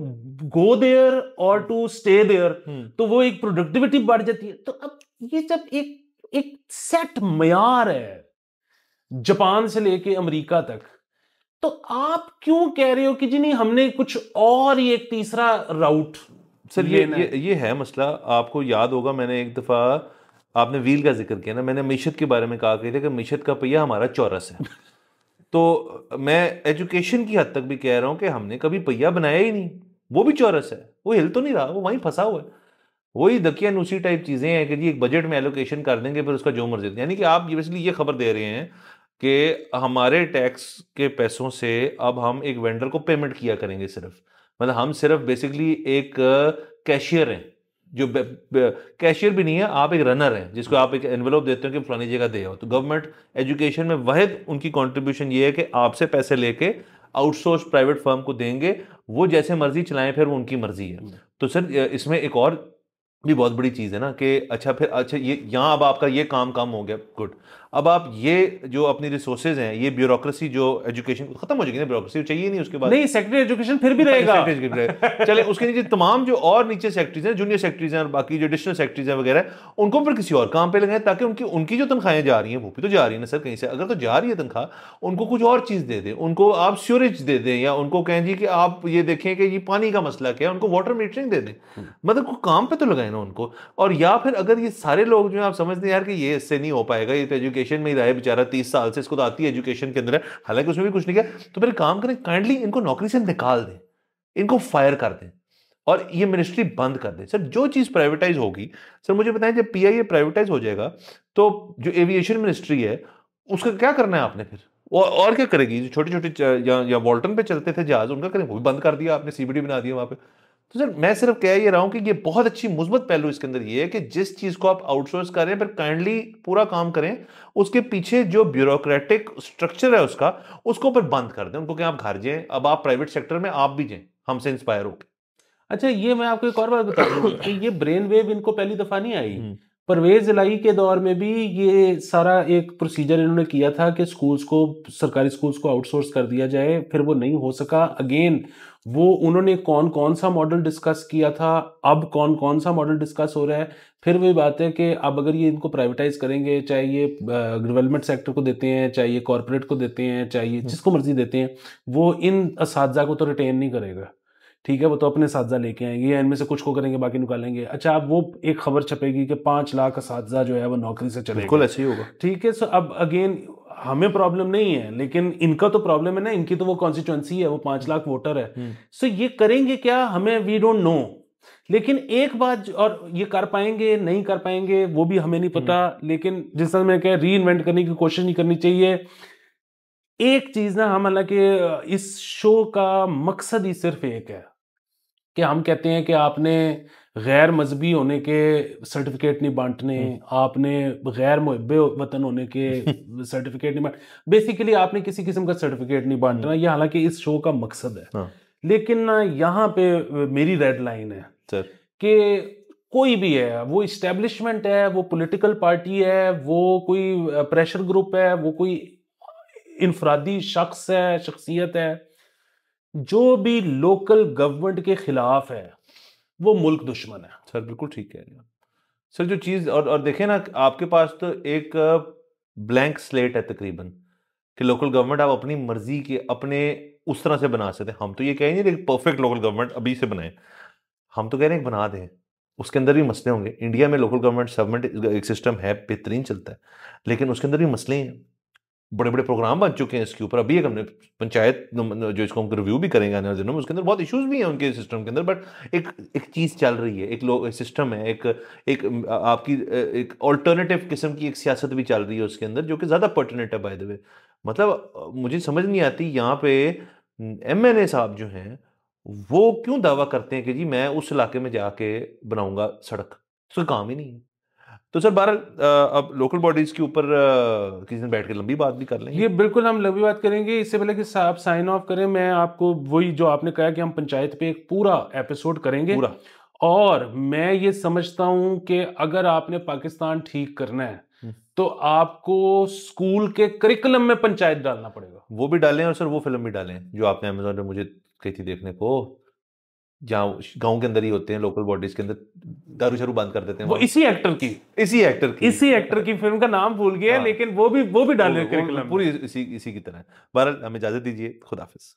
go there और टू स्टे देयर। तो वो एक प्रोडक्टिविटी बढ़ जाती है। तो अब ये जब एक एक सेट मयार है जापान से लेके अमेरिका तक, तो आप क्यों कह रहे हो कि जी नहीं हमने कुछ और ही एक तीसरा राउट सर? ये है मसला। आपको याद होगा मैंने एक दफ़ा, आपने व्हील का जिक्र किया ना, मैंने मीशत के बारे में कहा था कि मीशत का पहिया हमारा चौरस है। तो मैं एजुकेशन की हद तक भी कह रहा हूं कि हमने कभी पहिया बनाया ही नहीं, वो भी चौरस है, वो हिल तो नहीं रहा, वो वहीं फंसा हुआ है। वही दकिया नुसी टाइप चीजें हैं कि जी एक बजट में एलोकेशन कर देंगे फिर उसका जो मर्जी। यानी कि आप बेसिकली ये खबर दे रहे हैं कि हमारे टैक्स के पैसों से अब हम एक वेंडर को पेमेंट किया करेंगे सिर्फ, मतलब हम सिर्फ बेसिकली एक कैशियर हैं, जो कैशियर भी नहीं है, आप एक रनर हैं जिसको आप एक एनवेलप देते हो कि फलानी जगह दे आओ। तो गवर्नमेंट एजुकेशन में वाहिद उनकी कंट्रीब्यूशन ये है कि आपसे पैसे लेके आउटसोर्स प्राइवेट फर्म को देंगे, वो जैसे मर्जी चलाएं, फिर वो उनकी मर्जी है। तो सर इसमें एक और भी बहुत बड़ी चीज़ है ना कि अच्छा फिर अच्छा ये यहाँ अब आपका ये काम कम हो गया, गुड। अब आप ये जो अपनी रिसोर्सेज हैं, ये ब्यूरोक्रेसी जो एजुकेशन खत्म हो जाएगी ना, ब्यूरोक्रेसी चाहिए नहीं उसके बाद। नहीं, सेक्रेटरी एजुकेशन फिर भी रहेगा। चले उसके नीचे तमाम जो और नीचे सेक्रेटरीज हैं, जूनियर सेक्रेटरीज हैं और बाकी जो एडिशनल सेक्रेटरीज हैं वगैरह, उनको फिर किसी और काम पे लगाएं ताकि उनकी उनकी जो तनख्वाहें जा रही हैं वो भी तो जा रही है ना सर कहीं से। अगर तो जा रही है तनख्वाह, उनको कुछ और चीज़ दे दें, उनको आप स्योरेज दे दें, या उनको कहें जी कि आप ये देखें कि ये पानी का मसला क्या है, उनको वाटर मीटरिंग दे दें, मतलब कोई काम पे तो लगाए ना उनको। और या फिर अगर ये सारे लोग जो है आप समझते हैं यार कि ये इससे नहीं हो पाएगा, ये तो एजुकेशन में ही रहा है बेचारा 30 साल से, इसको तो आती है एजुकेशन के अंदर है, हालांकि उसमें भी कुछ नहीं किया, तो फिर काम करें, काइंडली इनको नौकरी से निकाल दें, इनको फायर कर दें और ये मिनिस्ट्री बंद कर दें। सर जो चीज़ प्राइवेटाइज होगी, सर मुझे बताएं जब पीआईए प्राइवेटाइज हो जाएगा तो जो एविएशन मिनिस्ट्री है उसका क्या करना है आपने फिर? और क्या करेगी? जो छोटे छोटे या वॉल्टन पे चलते थे जहाज, उनका करें, वो भी बंद कर दिया आपने, सीबीडी बना दिया वहां पे। तो सर मैं सिर्फ कह ये रहा हूं कि ये बहुत अच्छी मुस्बत पहलू इसके अंदर ये है कि जिस चीज को आप आउटसोर्स कर रहे हैं फिर काइंडली पूरा काम करें, उसके पीछे जो ब्यूरोक्रेटिक स्ट्रक्चर है उसका, उसको फिर बंद कर दें, उनको कि आप घर जाएं, अब आप प्राइवेट सेक्टर में आप भी जाएं हमसे इंस्पायर होकर। अच्छा, ये मैं आपको एक और बात बता दूं कि ये ब्रेन वेव इनको पहली दफा नहीं आई। परवेज इलाही के दौर में भी ये सारा एक प्रोसीजर इन्होंने किया था कि स्कूल्स को, सरकारी स्कूल्स को आउटसोर्स कर दिया जाए, फिर वो नहीं हो सका। अगेन वो उन्होंने कौन कौन सा मॉडल डिस्कस किया था, अब कौन कौन सा मॉडल डिस्कस हो रहा है। फिर वही बात है कि अब अगर ये इनको प्राइवेटाइज करेंगे, चाहे ये डेवलपमेंट सेक्टर को देते हैं, चाहे ये कॉरपोरेट को देते हैं, चाहे ये जिसको मर्जी देते हैं, वो इन असातिज़ा को तो रिटेन नहीं करेगा। ठीक है, वो तो अपने असातिज़ा लेके आएंगे या इनमें से कुछ को करेंगे बाकी निकालेंगे। अच्छा, अब वो एक खबर छपेगी कि 5 लाख असातिज़ा जो है वो नौकरी से चले बिल्कुल ऐसे ही होगा। ठीक है, सो अब अगेन हमें प्रॉब्लम नहीं है, लेकिन इनका तो प्रॉब्लम है ना, इनकी तो वो कॉन्स्टिट्यूंसी है, वो 5 लाख वोटर है। सो ये करेंगे क्या, हमें वी डोंट नो। लेकिन एक बात, और ये कर पाएंगे नहीं कर पाएंगे वो भी हमें नहीं पता, लेकिन जिस तरह मैं कह, री इन्वेंट करने की कोशिश नहीं करनी चाहिए। एक चीज ना, हम हालांकि इस शो का मकसद ही सिर्फ एक है कि हम कहते हैं कि आपने गैर मजहबी होने के सर्टिफिकेट नहीं बांटने, आपने गैर मुहब्बे वतन होने के सर्टिफिकेट नहीं बांट, बेसिकली आपने किसी किस्म का सर्टिफिकेट नहीं बांटना। ये हालांकि इस शो का मकसद है। हाँ। लेकिन ना यहाँ पे मेरी रेड लाइन है सर कि कोई भी है, वो इस्टेब्लिशमेंट है, वो पॉलिटिकल पार्टी है, वो कोई प्रेशर ग्रुप है, वो कोई इनफरादी शख्स है, शख्सियत है, जो भी लोकल गवर्नमेंट के खिलाफ है वो मुल्क दुश्मन है। सर बिल्कुल ठीक कह रहे हैं सर। जो चीज़ और देखें ना, आपके पास तो एक ब्लैंक स्लेट है तकरीबन कि लोकल गवर्नमेंट आप अपनी मर्जी के अपने उस तरह से बना सकते हैं। हम तो ये कह नहीं रहे परफेक्ट लोकल गवर्नमेंट अभी से बनाए, हम तो कह रहे हैं बना दें, उसके अंदर भी मसले होंगे। इंडिया में लोकल गवर्नमेंट एक सिस्टम है, बेहतरीन चलता है, लेकिन उसके अंदर भी मसले हैं। बड़े बड़े प्रोग्राम बन चुके हैं इसके ऊपर। अभी एक हमने पंचायत जो इसको हम रिव्यू भी करेंगे आने वाले दिनों में, उसके अंदर बहुत इश्यूज भी हैं उनके सिस्टम के अंदर, बट एक चीज़ चल रही है, एक सिस्टम है, एक आपकी एक ऑल्टरनेटिव किस्म की एक सियासत भी चल रही है उसके अंदर, जो कि ज़्यादा पर्टिनेंट है बाय द वे। मतलब मुझे समझ नहीं आती यहाँ पे एमएनए साहब जो हैं वो क्यों दावा करते हैं कि जी मैं उस इलाके में जाके बनाऊंगा सड़क, उसका काम ही नहीं है। तो सर बहरहाल अब लोकल बॉडीज के ऊपर किसी दिन बैठ के लंबी बात भी कर लेंगे। ये बिल्कुल हम लंबी बात करेंगे। इससे पहले कि आप साइन ऑफ करें, मैं आपको वही जो आपने कहा कि हम पंचायत पे एक पूरा एपिसोड करेंगे पूरा। और मैं ये समझता हूं कि अगर आपने पाकिस्तान ठीक करना है तो आपको स्कूल के करिकुलम में पंचायत डालना पड़ेगा। वो भी डालें और सर वो फिल्म भी डालें जो आपने अमेज़न पे मुझे कही थी देखने को, जहाँ गांव के अंदर ही होते हैं लोकल बॉडीज के अंदर दारू शारू बंद कर देते हैं वो इसी एक्टर की फिल्म का नाम भूल गया, लेकिन वो भी डाले करिकुलम पूरी इसी की तरह। बहरहाल हमें इजाजत दीजिए, खुदा हाफिज।